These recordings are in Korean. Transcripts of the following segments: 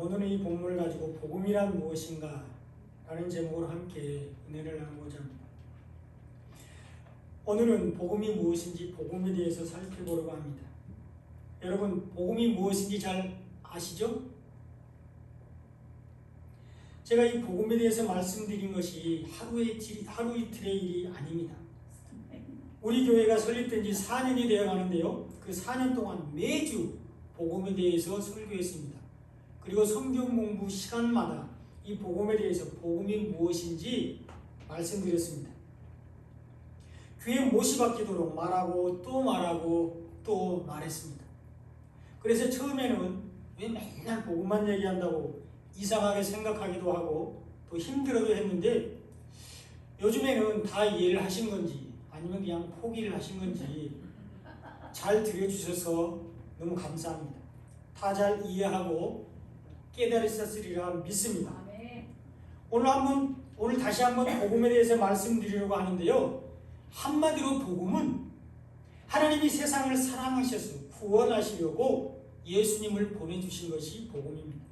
오늘은 이 본문을 가지고 복음이란 무엇인가 라는 제목으로 함께 은혜를 나누고자 합니다. 오늘은 복음이 무엇인지 복음에 대해서 살펴보려고 합니다. 여러분, 복음이 무엇인지 잘 아시죠? 제가 이 복음에 대해서 말씀드린 것이 하루 이틀의 일이 아닙니다. 우리 교회가 설립된 지 4년이 되어 가는데요. 그 4년 동안 매주 복음에 대해서 설교했습니다. 그리고 성경 공부 시간마다 이 복음에 대해서 복음이 무엇인지 말씀드렸습니다. 귀에 못이 박히도록 말하고 또 말했습니다. 그래서 처음에는 왜 맨날 복음만 얘기한다고 이상하게 생각하기도 하고 또 힘들어도 했는데, 요즘에는 다 이해를 하신 건지 아니면 그냥 포기를 하신 건지 잘 들어주셔서 너무 감사합니다. 다 잘 이해하고 깨달으셨으리라 믿습니다. 오늘 다시 한번 복음에 대해서 말씀드리려고 하는데요. 한마디로 복음은 하나님이 세상을 사랑하셔서 구원하시려고 예수님을 보내주신 것이 복음입니다.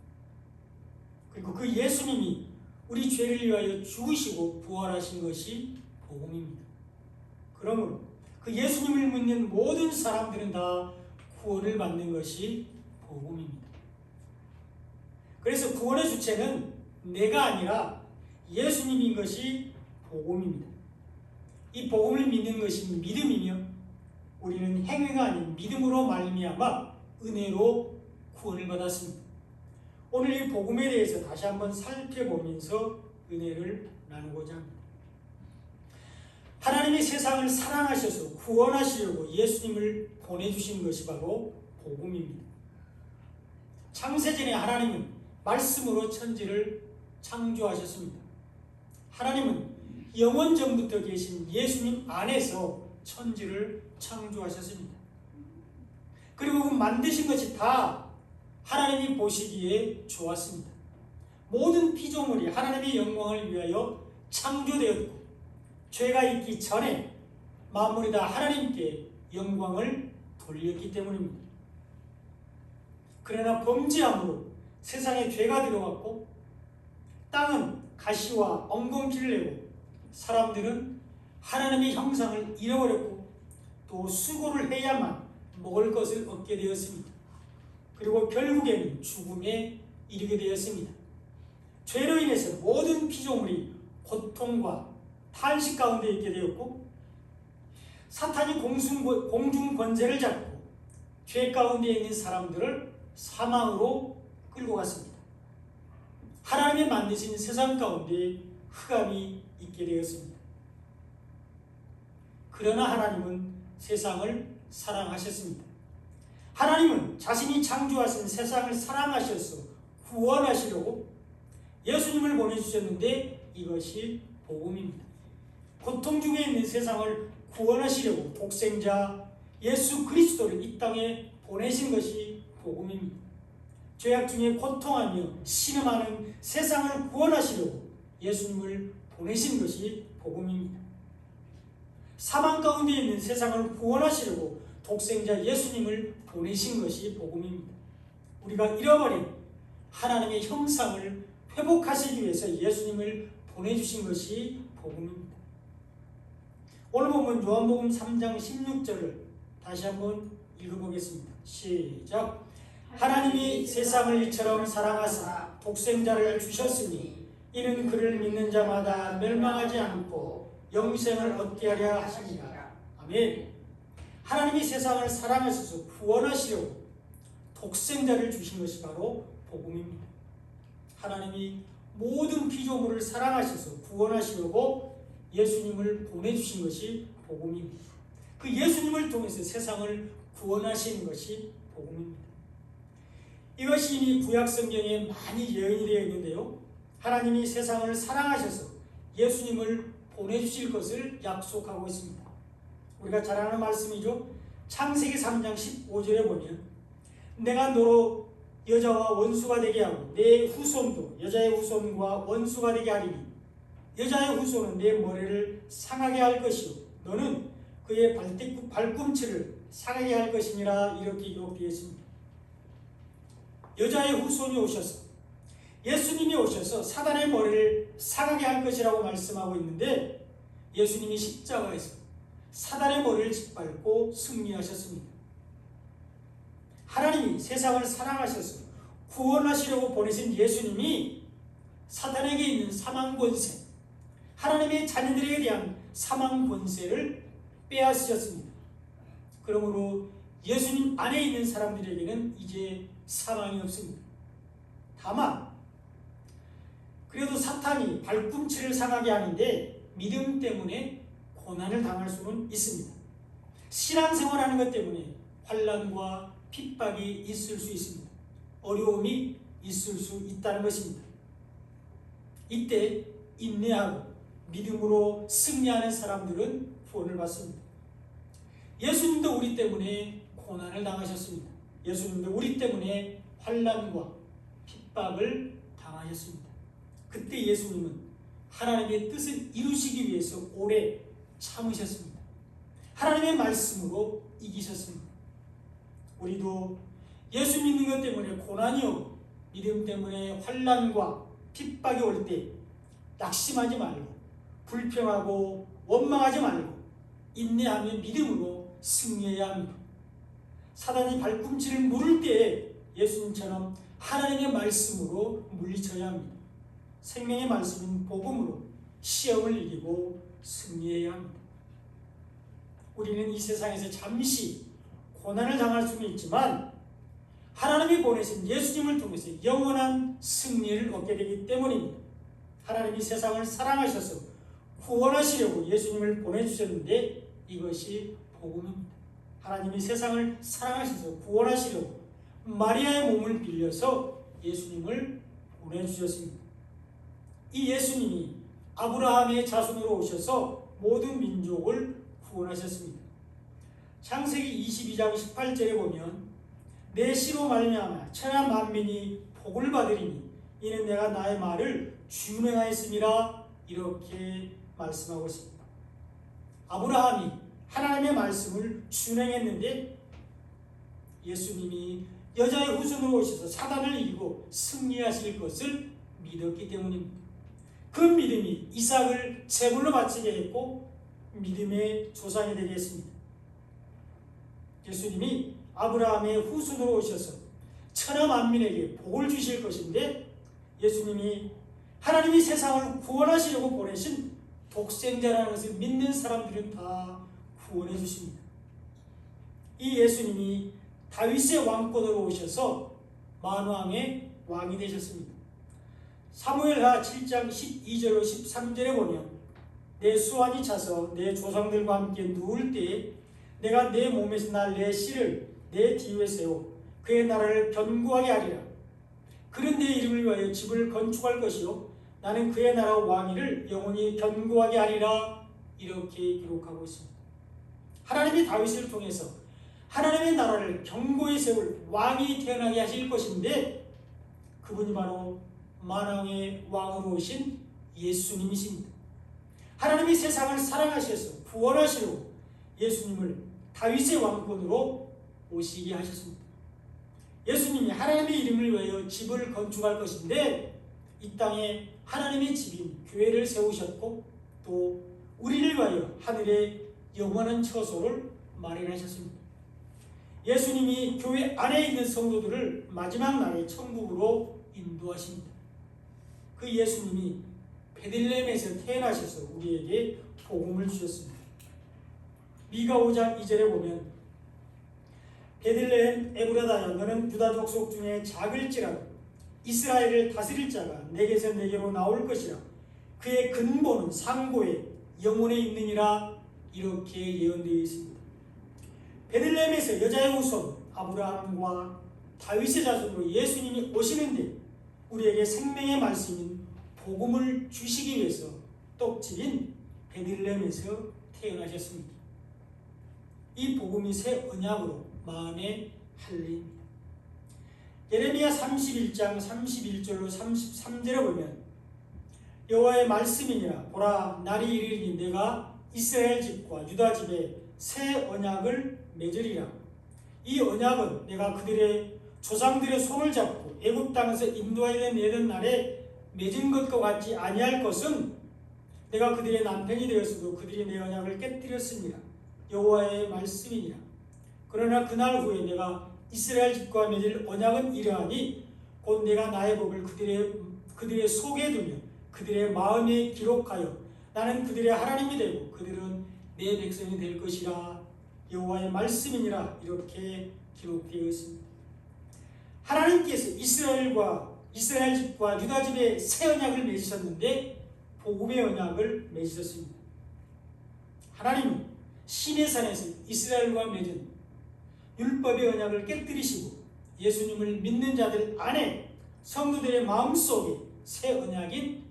그리고 그 예수님이 우리 죄를 위하여 죽으시고 부활하신 것이 복음입니다. 그러므로 그 예수님을 믿는 모든 사람들은 다 구원을 받는 것이 복음입니다. 그래서 구원의 주체는 내가 아니라 예수님인 것이 복음입니다. 이 복음을 믿는 것이 믿음이며, 우리는 행위가 아닌 믿음으로 말미암아 은혜로 구원을 받았습니다. 오늘 이 복음에 대해서 다시 한번 살펴보면서 은혜를 나누고자 합니다. 하나님이 세상을 사랑하셔서 구원하시려고 예수님을 보내주신 것이 바로 복음입니다. 창세전에 하나님은 말씀으로 천지를 창조하셨습니다. 하나님은 영원 전부터 계신 예수님 안에서 천지를 창조하셨습니다. 그리고 그 만드신 것이 다 하나님이 보시기에 좋았습니다. 모든 피조물이 하나님의 영광을 위하여 창조되었고, 죄가 있기 전에 만물이 다 하나님께 영광을 돌렸기 때문입니다. 그러나 범죄함으로 세상에 죄가 들어왔고, 땅은 가시와 엉겅퀴를 내고, 사람들은 하나님의 형상을 잃어버렸고, 또 수고를 해야만 먹을 것을 얻게 되었습니다. 그리고 결국에는 죽음에 이르게 되었습니다. 죄로 인해서 모든 피조물이 고통과 탄식 가운데 있게 되었고, 사탄이 공중 권세를 잡고 죄 가운데 있는 사람들을 사망으로 끌고 갔습니다. 하나님이 만드신 세상 가운데 흑암이 있게 되었습니다. 그러나 하나님은 세상을 사랑하셨습니다. 하나님은 자신이 창조하신 세상을 사랑하셔서 구원하시려고 예수님을 보내주셨는데, 이것이 복음입니다. 고통 중에 있는 세상을 구원하시려고 독생자 예수 그리스도를 이 땅에 보내신 것이 복음입니다. 죄악 중에 고통하며 신음하는 세상을 구원하시려고 예수님을 보내신 것이 복음입니다. 사망 가운데 있는 세상을 구원하시려고 독생자 예수님을 보내신 것이 복음입니다. 우리가 잃어버린 하나님의 형상을 회복하시기 위해서 예수님을 보내주신 것이 복음입니다. 오늘 보면 요한복음 3장 16절을 다시 한번 읽어보겠습니다. 시작. 하나님이 세상을 이처럼 사랑하사 독생자를 주셨으니 이는 그를 믿는 자마다 멸망하지 않고 영생을 얻게 하려 하심이라. 아멘. 하나님이 세상을 사랑하셔서 구원하시려고 독생자를 주신 것이 바로 복음입니다. 하나님이 모든 피조물을 사랑하셔서 구원하시려고 예수님을 보내주신 것이 복음입니다. 그 예수님을 통해서 세상을 구원하시는 것이 복음입니다. 이것이 이미 구약 성경에 많이 예언이 되어 있는데요. 하나님이 세상을 사랑하셔서 예수님을 보내주실 것을 약속하고 있습니다. 우리가 잘 아는 말씀이죠. 창세기 3장 15절에 보면 내가 너로 여자와 원수가 되게 하고 내 후손도 여자의 후손과 원수가 되게 하리니 여자의 후손은 내 머리를 상하게 할 것이요 너는 그의 발꿈치를 상하게 할 것이니라. 이렇게 기록되어 있습니다. 여자의 후손이 오셔서 예수님이 오셔서 사단의 머리를 상하게 할 것이라고 말씀하고 있는데 예수님이 십자가에서 사단의 머리를 짓밟고 승리하셨습니다. 하나님이 세상을 사랑하셔서 구원하시려고 보내신 예수님이 사단에게 있는 사망 권세, 하나님의 자녀들에 대한 사망 권세를 빼앗으셨습니다. 그러므로 예수님 안에 있는 사람들에게는 이제 사망이 없습니다. 다만 그래도 사탄이 발꿈치를 상하게 하는데 믿음 때문에 고난을 당할 수는 있습니다. 신앙생활하는 것 때문에 환난과 핍박이 있을 수 있습니다. 어려움이 있을 수 있다는 것입니다. 이때 인내하고 믿음으로 승리하는 사람들은 구원을 받습니다. 예수님도 우리 때문에 고난을 당하셨습니다. 예수님도 우리 때문에 환난과 핍박을 당하셨습니다. 그때 예수님은 하나님의 뜻을 이루시기 위해서 오래 참으셨습니다. 하나님의 말씀으로 이기셨습니다. 우리도 예수 믿는 것 때문에 고난이 오고 믿음 때문에 환난과 핍박이 올 때 낙심하지 말고 불평하고 원망하지 말고 인내하며 믿음으로 승리해야 합니다. 사단이 발꿈치를 물을 때에 예수님처럼 하나님의 말씀으로 물리쳐야 합니다. 생명의 말씀인 복음으로 시험을 이기고 승리해야 합니다. 우리는 이 세상에서 잠시 고난을 당할 수는 있지만 하나님이 보내신 예수님을 통해서 영원한 승리를 얻게 되기 때문입니다. 하나님이 세상을 사랑하셔서 구원하시려고 예수님을 보내주셨는데 이것이 복음입니다. 하나님이 세상을 사랑하셔서 구원하시려고 마리아의 몸을 빌려서 예수님을 보내주셨습니다. 이 예수님이 아브라함의 자손으로 오셔서 모든 민족을 구원하셨습니다. 창세기 22장 18절에 보면 내 씨로 말미암아 천하 만민이 복을 받으리니 이는 내가 나의 말을 준행하였음이라 이렇게 말씀하고 있습니다. 아브라함이 하나님의 말씀을 준행했는데 예수님이 여자의 후손으로 오셔서 사단을 이기고 승리하실 것을 믿었기 때문입니다. 그 믿음이 이삭을 제물로 바치게 했고 믿음의 조상이 되게 했습니다. 예수님이 아브라함의 후손으로 오셔서 천하 만민에게 복을 주실 것인데 예수님이 하나님이 세상을 구원하시려고 보내신 독생자라는 것을 믿는 사람들은 다 구원해 주십니다. 이 예수님이 다윗의 왕권으로 오셔서 만왕의 왕이 되셨습니다. 사무엘하 7장 12절로 13절에 보면 내 수완이 차서 내 조상들과 함께 누울 때에 내가 내 몸에서 날 내 씨를 내 뒤에 세워 그의 나라를 견고하게 하리라. 그는 내 이름을 위하여 집을 건축할 것이요 나는 그의 나라 왕위를 영원히 견고하게 하리라. 이렇게 기록하고 있습니다. 하나님이 다윗을 통해서 하나님의 나라를 견고히 세울 왕이 태어나게 하실 것인데 그분이 바로 만왕의 왕으로 오신 예수님이십니다. 하나님이 세상을 사랑하셔서 구원하시려고 예수님을 다윗의 왕권으로 오시게 하셨습니다. 예수님이 하나님의 이름을 위하여 집을 건축할 것인데 이 땅에 하나님의 집인 교회를 세우셨고 또 우리를 위하여 하늘에 영원한 처소를 마련하셨습니다. 예수님이 교회 안에 있는 성도들을 마지막 날에 천국으로 인도하십니다. 그 예수님이 베들레헴에서 태어나셔서 우리에게 복음을 주셨습니다. 미가 5장 2절에 보면 베들레헴 에브라다야 너는 유다 족속 중에 작을지라도 이스라엘을 다스릴 자가 내게서 내게로 나올 것이라. 그의 근본은 상고에 영혼에 있느니라. 이렇게 예언되어 있습니다. 베들레헴에서 여자의 후손 아브라함과 다윗의 자손으로 예수님이 오시는데 우리에게 생명의 말씀인 복음을 주시기 위해서 떡집인 베들레헴에서 태어나셨습니다. 이 복음이 새 언약으로 마음에 할례입니다. 예레미야 31장 31절로 33절에 보면 여호와의 말씀이니라 보라 날이 이르리니 내가 이스라엘 집과 유다 집에 새 언약을 맺으리라. 이 언약은 내가 그들의 조상들의 손을 잡고 애굽 땅에서 인도하여 내던 날에 맺은 것과 같지 아니할 것은 내가 그들의 남편이 되었어도 그들이 내 언약을 깨뜨렸습니다. 여호와의 말씀이니라. 그러나 그날 후에 내가 이스라엘 집과 맺을 언약은 이러하니 곧 내가 나의 법을 그들의 속에 두며 그들의 마음에 기록하여 나는 그들의 하나님이 되고 그들은 내 백성이 될 것이라. 여호와의 말씀이니라. 이렇게 기록되어 있습니다. 하나님께서 이스라엘 집과 유다 집에 새 언약을 맺으셨는데 복음의 언약을 맺으셨습니다. 하나님은 시내산에서 이스라엘과 맺은 율법의 언약을 깨뜨리시고 예수님을 믿는 자들 안에 성도들의 마음속에 새 언약인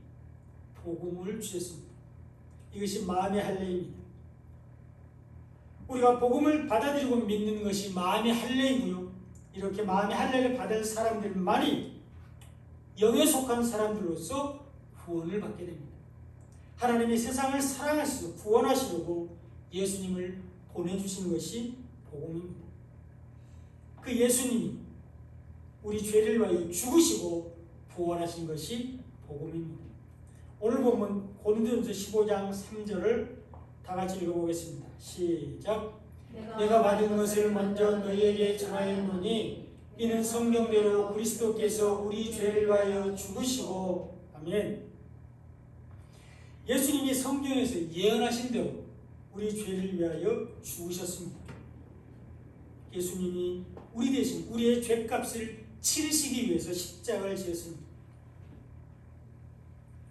복음을 주셨습니다. 이것이 마음의 할례입니다. 우리가 복음을 받아들이고 믿는 것이 마음의 할례이고요. 이렇게 마음의 할례를 받을 사람들만이 영에 속한 사람들로서 구원을 받게 됩니다. 하나님이 세상을 사랑하시고 구원하시려고 예수님을 보내주신 것이 복음입니다. 그 예수님이 우리 죄를 위하여 죽으시고 부활하신 것이 복음입니다. 오늘 보면 고린도전서 15장 3절을 다 같이 읽어보겠습니다. 시작. 내가 받은 것을 먼저 너희에게 전하였노니 이는 성경대로 그리스도께서 우리 죄를 위하여 죽으시고. 아멘. 예수님이 성경에서 예언하신 대로 우리 죄를 위하여 죽으셨습니다. 예수님이 우리 대신 우리의 죄값을 치르시기 위해서 십자가를 지었습니다.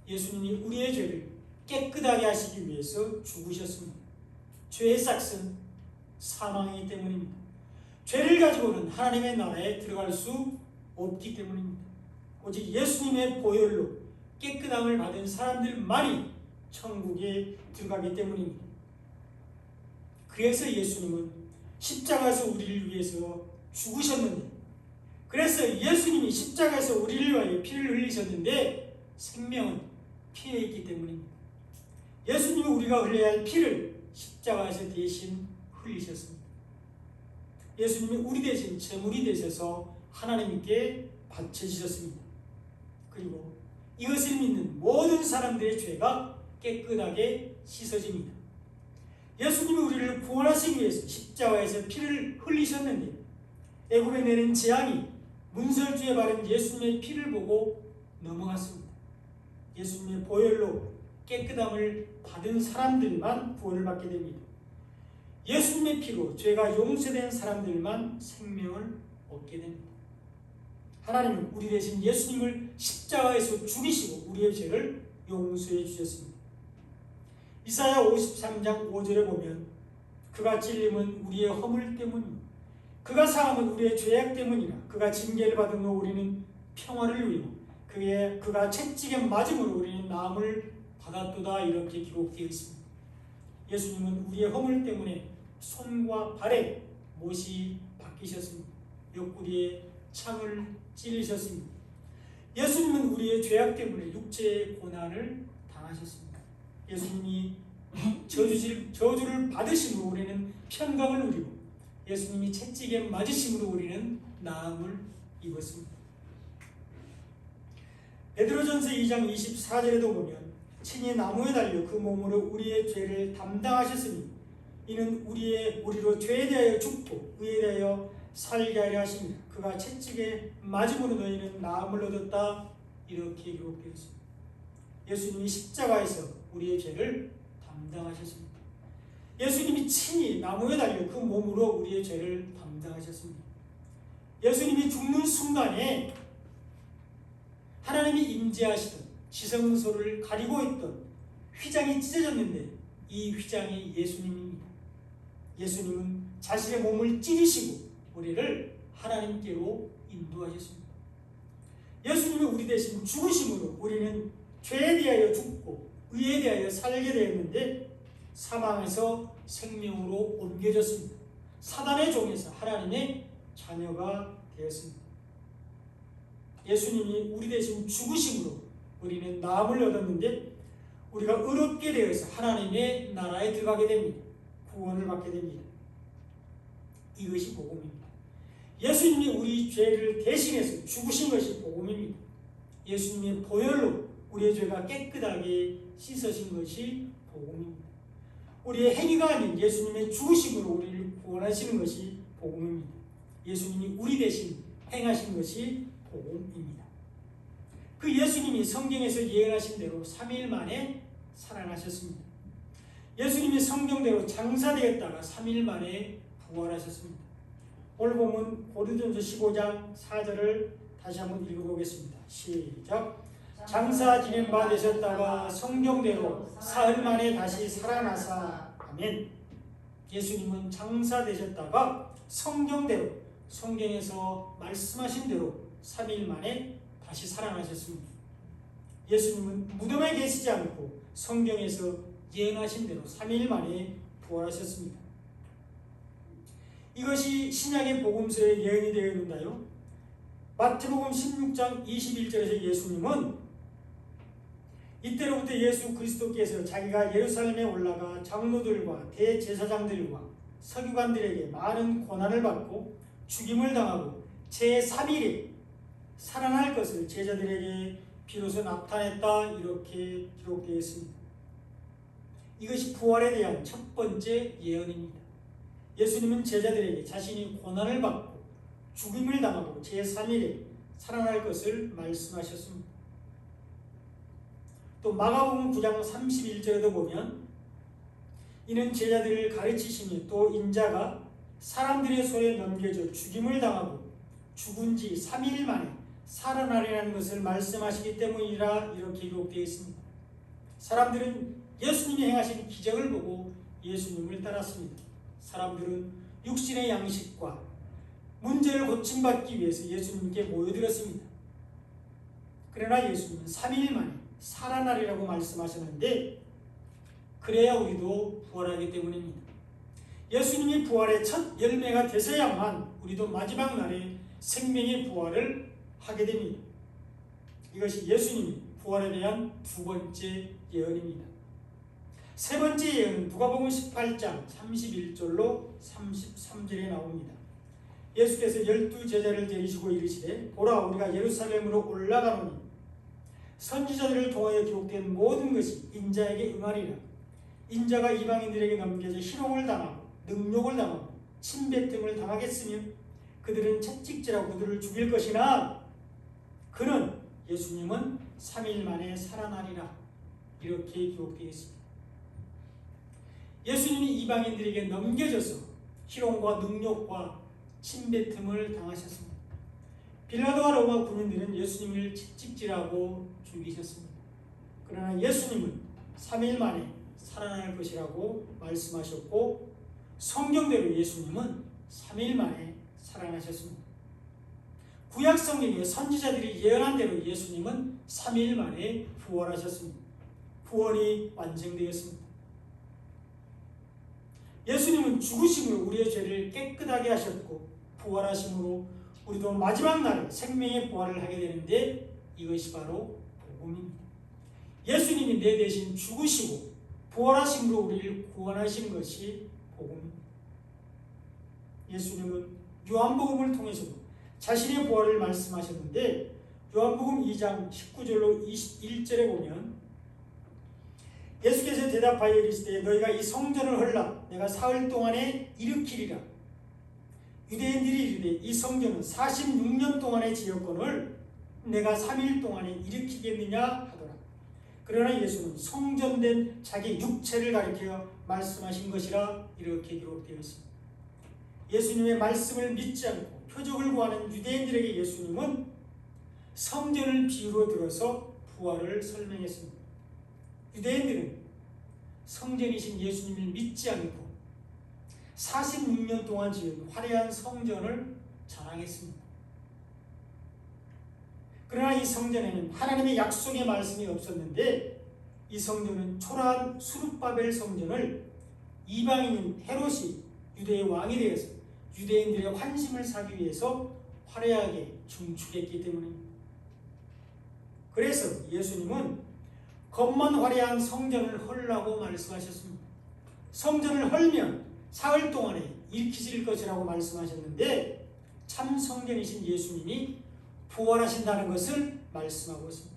예수님이 우리의 죄를 깨끗하게 하시기 위해서 죽으셨습니다. 죄의 삭은 사망이기 때문입니다. 죄를 가지고는 하나님의 나라에 들어갈 수 없기 때문입니다. 오직 예수님의 보혈로 깨끗함을 받은 사람들만이 천국에 들어가기 때문입니다. 그래서 예수님은 십자가에서 우리를 위해서 죽으셨는데, 그래서 예수님이 십자가에서 우리를 위하여 피를 흘리셨는데 생명은 피에 있기 때문입니다. 예수님이 우리가 흘려야 할 피를 십자가에서 대신 흘리셨습니다. 예수님이 우리 대신 제물이 되셔서 하나님께 바쳐지셨습니다. 그리고 이것을 믿는 모든 사람들의 죄가 깨끗하게 씻어집니다. 예수님이 우리를 구원하시기 위해서 십자가에서 피를 흘리셨는데 애굽에 내린 재앙이 문설주에 바른 예수님의 피를 보고 넘어갔습니다. 예수님의 보혈로 깨끗함을 받은 사람들만 구원을 받게 됩니다. 예수님의 피로 죄가 용서된 사람들만 생명을 얻게 됩니다. 하나님은 우리 대신 예수님을 십자가에서 죽이시고 우리의 죄를 용서해 주셨습니다. 이사야 53장 5절에 보면 그가 찔림은 우리의 허물 때문이요 그가 상함은 우리의 죄악 때문이라. 그가 징계를 받은 후 우리는 평화를 누리고 그가 채찍에 맞음으로 우리는 나음을 받았도다. 이렇게 기록되어 있습니다. 예수님은 우리의 허물 때문에 손과 발에 못이 박히셨습니다. 옆구리에 창을 찌르셨습니다. 예수님은 우리의 죄악 때문에 육체의 고난을 당하셨습니다. 예수님이 저주를 받으심으로 우리는 평강을 누리고 예수님이 채찍에 맞으심으로 우리는 나음을 입었습니다. 베드로전서 2장 24절에도 보면 친히 나무에 달려 그 몸으로 우리의 죄를 담당하셨으니 이는 우리로 죄에 대하여 죽고 의에 대하여 살게 하려 하십니다. 그가 채찍에 맞음으로 너희는 나음을 얻었다. 이렇게 기록되어 있습니다. 예수님이 십자가에서 우리의 죄를 담당하셨습니다. 예수님이 친히 나무에 달려 그 몸으로 우리의 죄를 담당하셨습니다. 예수님이 죽는 순간에 하나님이 임재하시던 지성소를 가리고 있던 휘장이 찢어졌는데 이 휘장이 예수님입니다. 예수님은 자신의 몸을 찢으시고 우리를 하나님께로 인도하셨습니다. 예수님이 우리 대신 죽으심으로 우리는 죄에 대하여 죽고 의에 대하여 살게 되었는데 사망에서 생명으로 옮겨졌습니다. 사단의 종에서 하나님의 자녀가 되었습니다. 예수님이 우리 대신 죽으심으로 우리는 나음을 얻었는데 우리가 의롭게 되어서 하나님의 나라에 들어가게 됩니다. 구원을 받게 됩니다. 이것이 복음입니다. 예수님이 우리 죄를 대신해서 죽으신 것이 복음입니다. 예수님의 보혈로 우리의 죄가 깨끗하게 씻어진 것이 복음입니다. 우리의 행위가 아닌 예수님의 죽으심으로 우리를 구원하시는 것이 복음입니다. 예수님이 우리 대신 행하신 것이 복음입니다. 그 예수님이 성경에서 예언하신 대로 3일 만에 살아나셨습니다. 예수님이 성경대로 장사되었다가 3일 만에 부활하셨습니다. 오늘 본문 고린도전서 15장 4절을 다시 한번 읽어보겠습니다. 시작. 장사 지낸 바 되셨다가 성경대로 사흘 만에 다시 살아나사. 아멘. 예수님은 장사 되셨다가 성경대로, 성경에서 말씀하신 대로 3일 만에 다시 살아나셨습니다. 예수님은 무덤에 계시지 않고 성경에서 예언하신 대로 3일 만에 부활하셨습니다. 이것이 신약의 복음서에 예언이 되어 있는데요. 마태복음 16장 21절에서 예수님은 이때로부터 예수 그리스도께서 자기가 예루살렘에 올라가 장로들과 대제사장들과 서기관들에게 많은 고난을 받고 죽임을 당하고 제3일에 살아날 것을 제자들에게 비로소 나타냈다, 이렇게 기록되어 있습니다. 이것이 부활에 대한 첫 번째 예언입니다. 예수님은 제자들에게 자신이 고난을 받고 죽임을 당하고 제3일에 살아날 것을 말씀하셨습니다. 또 마가복음 9장 31절에도 보면 이는 제자들을 가르치시니 또 인자가 사람들의 손에 넘겨져 죽임을 당하고 죽은 지 3일 만에 살아나리라는 것을 말씀하시기 때문이라, 이렇게 기록되어 있습니다. 사람들은 예수님이 행하신 기적을 보고 예수님을 따랐습니다. 사람들은 육신의 양식과 문제를 고침받기 위해서 예수님께 모여들었습니다. 그러나 예수님은 3일 만에 살아나리라고 말씀하셨는데, 그래야 우리도 부활하기 때문입니다. 예수님이 부활의 첫 열매가 되셔야만 우리도 마지막 날에 생명의 부활을 하게 됩니다. 이것이 예수님이 부활에 대한 두 번째 예언입니다. 세 번째 예언은 누가복음 18장 31절로 33절에 나옵니다. 예수께서 12제자를 데리시고 이르시되 보라, 우리가 예루살렘으로 올라가노니 선지자들을 통하여 기록된 모든 것이 인자에게 응하리라. 인자가 이방인들에게 넘겨져 희롱을 당하고 능욕을 당하고 침뱉음을 당하겠으며 그들은 채찍질하고 그들을 죽일 것이나 그는, 예수님은 3일 만에 살아나리라, 이렇게 기록되어 있습니다. 예수님이 이방인들에게 넘겨져서 희롱과 능욕과 침뱉음을 당하셨습니다. 빌라도와 로마 군인들은 예수님을 채찍질하고 죽이셨습니다. 그러나 예수님은 3일 만에 살아날 것이라고 말씀하셨고 성경대로 예수님은 3일 만에 살아나셨습니다. 구약 성경의 선지자들이 예언한 대로 예수님은 3일 만에 부활하셨습니다. 구원이 완성되었습니다. 예수님은 죽으심으로 우리의 죄를 깨끗하게 하셨고 부활하심으로 우리도 마지막 날에 생명의 부활을 하게 되는데, 이것이 바로 복음입니다. 예수님이 내 대신 죽으시고 부활하심으로 우리를 구원하시는 것이 복음입니다. 예수님은 요한복음을 통해서도 자신의 부활을 말씀하셨는데, 요한복음 2장 19절로 21절에 보면 예수께서 대답하여 이르시되 너희가 이 성전을 헐라 내가 사흘 동안에 일으키리라. 유대인들이 이르되 이 성전은 46년 동안의 지었거늘 내가 3일 동안에 일으키겠느냐 하더라. 그러나 예수는 성전된 자기 육체를 가리켜 말씀하신 것이라, 이렇게 기록되어 있습니다. 예수님의 말씀을 믿지 않고 표적을 구하는 유대인들에게 예수님은 성전을 비유로 들어서 부활을 설명했습니다. 유대인들은 성전이신 예수님을 믿지 않고 46년 동안 지은 화려한 성전을 자랑했습니다. 그러나 이 성전에는 하나님의 약속의 말씀이 없었는데, 이 성전은 초라한 수룹바벨 성전을 이방인인 헤롯이 유대의 왕이 되어서 유대인들의 환심을 사기 위해서 화려하게 증축했기 때문입니다. 그래서 예수님은 겉만 화려한 성전을 헐라고 말씀하셨습니다. 성전을 헐면 사흘 동안에 일으키실 것이라고 말씀하셨는데, 참 성전이신 예수님이 부활하신다는 것을 말씀하고 있습니다.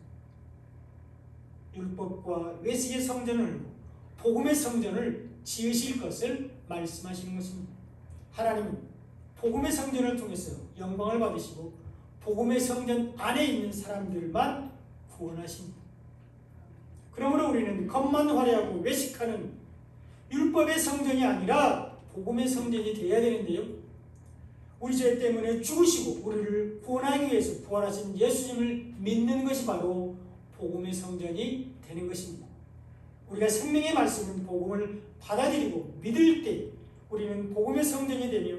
율법과 외식의 성전을 복음의 성전을 지으실 것을 말씀하시는 것입니다. 하나님은 복음의 성전을 통해서 영광을 받으시고 복음의 성전 안에 있는 사람들만 구원하십니다. 그러므로 우리는 겉만 화려하고 외식하는 율법의 성전이 아니라 복음의 성전이 되어야 되는데요. 우리 죄 때문에 죽으시고 우리를 구원하기 위해서 부활하신 예수님을 믿는 것이 바로 복음의 성전이 되는 것입니다. 우리가 생명의 말씀은 복음을 받아들이고 믿을 때 우리는 복음의 성전이 되며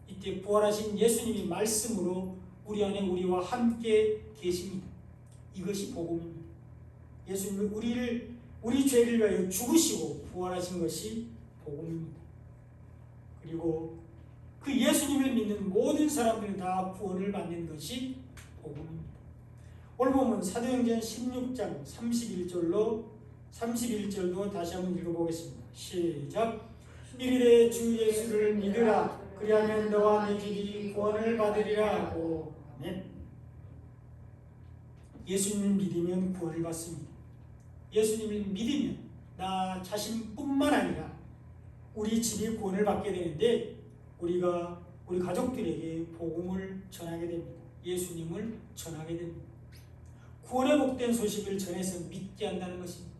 이때 부활하신 예수님이 말씀으로 우리 안에 우리와 함께 계십니다. 이것이 복음입니다. 예수님은 우리 죄를 위하여 죽으시고 부활하신 것이 복음입니다. 그리고 그 예수님을 믿는 모든 사람들은 다 구원을 받는 것이 복음입니다. 오늘 보면 사도행전 16장 31절도 다시 한번 읽어보겠습니다. 시작. 이르되 주 예수를 믿으라. 그리하면 너와 네 집이 구원을 받으리라 하고. 아멘. 예수님을 믿으면 구원을 받습니다. 예수님을 믿으면 나 자신뿐만 아니라 우리 집이 구원을 받게 되는데 우리가 우리 가족들에게 복음을 전하게 됩니다. 예수님을 전하게 됩니다. 구원의 복된 소식을 전해서 믿게 한다는 것입니다.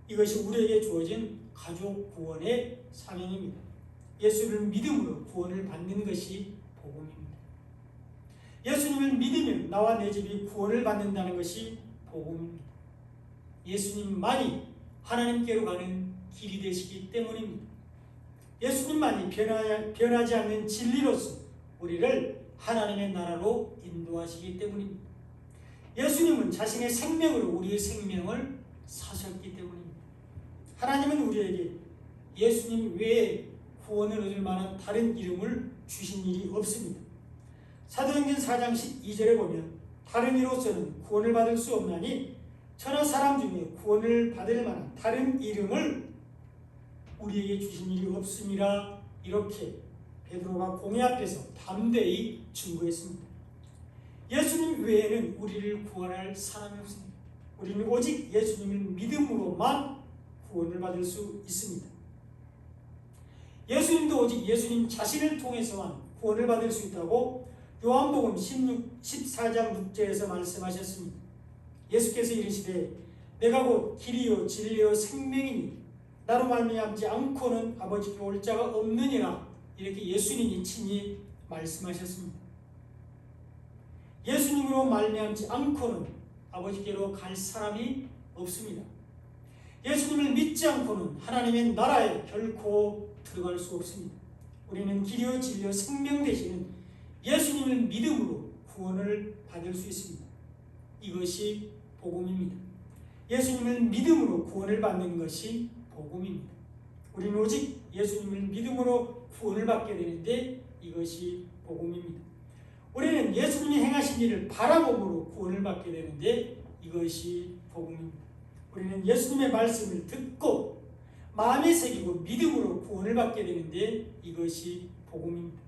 이것이 우리에게 주어진 가족 구원의 사명입니다. 예수를 믿음으로 구원을 받는 것이 복음입니다. 예수님을 믿으면 나와 내 집이 구원을 받는다는 것이 복음입니다. 예수님만이 하나님께로 가는 길이 되시기 때문입니다. 예수님만이 변하지 않는 진리로서 우리를 하나님의 나라로 인도하시기 때문입니다. 예수님은 자신의 생명으로 우리의 생명을 사셨기 때문입니다. 하나님은 우리에게 예수님 외에 구원을 얻을 만한 다른 이름을 주신 일이 없습니다. 사도행전 4장 12절에 보면 다른 이로서는 구원을 받을 수 없나니 천하 사람 중에 구원을 받을 만한 다른 이름을 우리에게 주신 일이 없음이라 이렇게 베드로가 공회 앞에서 담대히 증거했습니다. 예수님 외에는 우리를 구원할 사람이 없습니다. 우리는 오직 예수님을 믿음으로만 구원을 받을 수 있습니다. 예수님도 오직 예수님 자신을 통해서만 구원을 받을 수 있다고 요한복음 14장 6절에서 말씀하셨습니다. 예수께서 이르시되 내가 곧 길이요 진리요 생명이니 나로 말미암지 않고는 아버지께 올 자가 없느니라 이렇게 예수님이 친히 말씀하셨습니다. 예수님으로 말미암지 않고는 아버지께로 갈 사람이 없습니다. 예수님을 믿지 않고는 하나님의 나라에 결코 들어갈 수 없습니다. 우리는 길이요 진리요 생명 되시는 예수님을 믿음으로 구원을 받을 수 있습니다. 이것이 복음입니다. 예수님을 믿음으로 구원을 받는 것이 복음입니다. 우리는 오직 예수님을 믿음으로 구원을 받게 되는데 이것이 복음입니다. 우리는 예수님이 행하신 일을 바라봄으로 구원을 받게 되는데 이것이 복음입니다. 우리는 예수님의 말씀을 듣고 마음에 새기고 믿음으로 구원을 받게 되는데 이것이 복음입니다.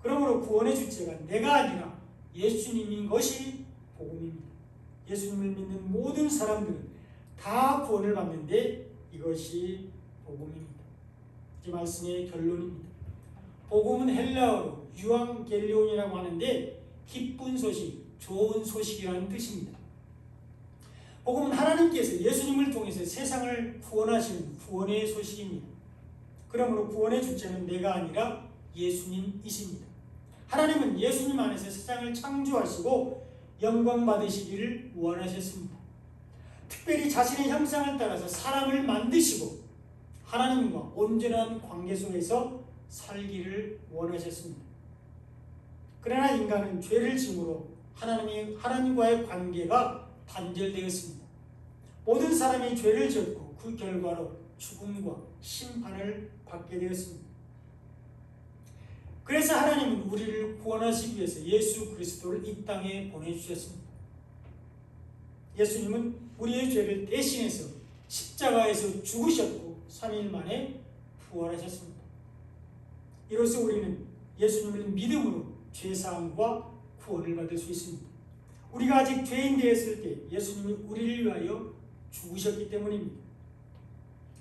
그러므로 구원의 주체가 내가 아니라 예수님인 것이 복음입니다. 예수님을 믿는 모든 사람들은 다 구원을 받는데 이것이 복음입니다. 이 말씀의 결론입니다. 복음은 헬라어로 유앙겔리온이라고 하는데 기쁜 소식, 좋은 소식이라는 뜻입니다. 복음은 하나님께서 예수님을 통해서 세상을 구원하시는 구원의 소식입니다. 그러므로 구원의 주체는 내가 아니라 예수님이십니다. 하나님은 예수님 안에서 세상을 창조하시고 영광 받으시기를 원하셨습니다. 특별히 자신의 형상을 따라서 사람을 만드시고 하나님과 온전한 관계 속에서 살기를 원하셨습니다. 그러나 인간은 죄를 지음으로 하나님과의 관계가 단절되었습니다. 모든 사람이 죄를 지었고 그 결과로 죽음과 심판을 받게 되었습니다. 그래서 하나님은 우리를 구원하시기 위해서 예수 그리스도를 이 땅에 보내주셨습니다. 예수님은 우리의 죄를 대신해서 십자가에서 죽으셨고 3일 만에 부활하셨습니다. 이로써 우리는 예수님을 믿음으로 죄사함과 구원을 받을 수 있습니다. 우리가 아직 죄인 되었을 때 예수님이 우리를 위하여 죽으셨기 때문입니다.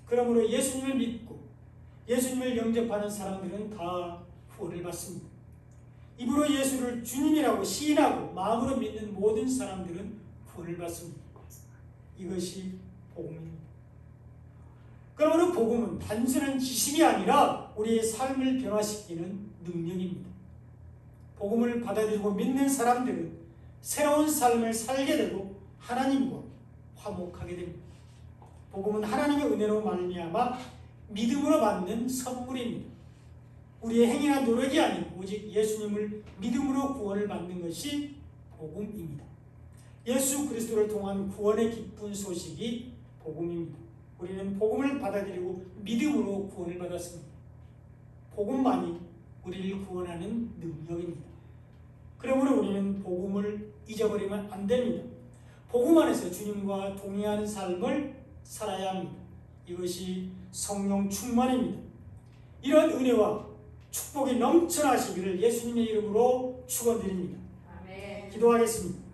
그러므로 예수님을 믿고 예수님을 영접하는 사람들은 다 구원을 받습니다. 입으로 예수를 주님이라고 시인하고 마음으로 믿는 모든 사람들은 구원을 받습니다. 이것이 복음입니다. 그러므로 복음은 단순한 지식이 아니라 우리의 삶을 변화시키는 능력입니다. 복음을 받아들이고 믿는 사람들은 새로운 삶을 살게 되고 하나님과 화목하게 됩니다. 복음은 하나님의 은혜로 말미암아 믿음으로 받는 선물입니다. 우리의 행위나 노력이 아닌 오직 예수님을 믿음으로 구원을 받는 것이 복음입니다. 예수 그리스도를 통한 구원의 기쁜 소식이 복음입니다. 우리는 복음을 받아들이고 믿음으로 구원을 받았습니다. 복음만이 우리를 구원하는 능력입니다. 그러므로 우리는 복음을 잊어버리면 안 됩니다. 복음 안에서 주님과 동행하는 삶을 살아야 합니다. 이것이 성령 충만입니다. 이런 은혜와 축복이 넘쳐나시기를 예수님의 이름으로 축원드립니다. 아멘. 기도하겠습니다.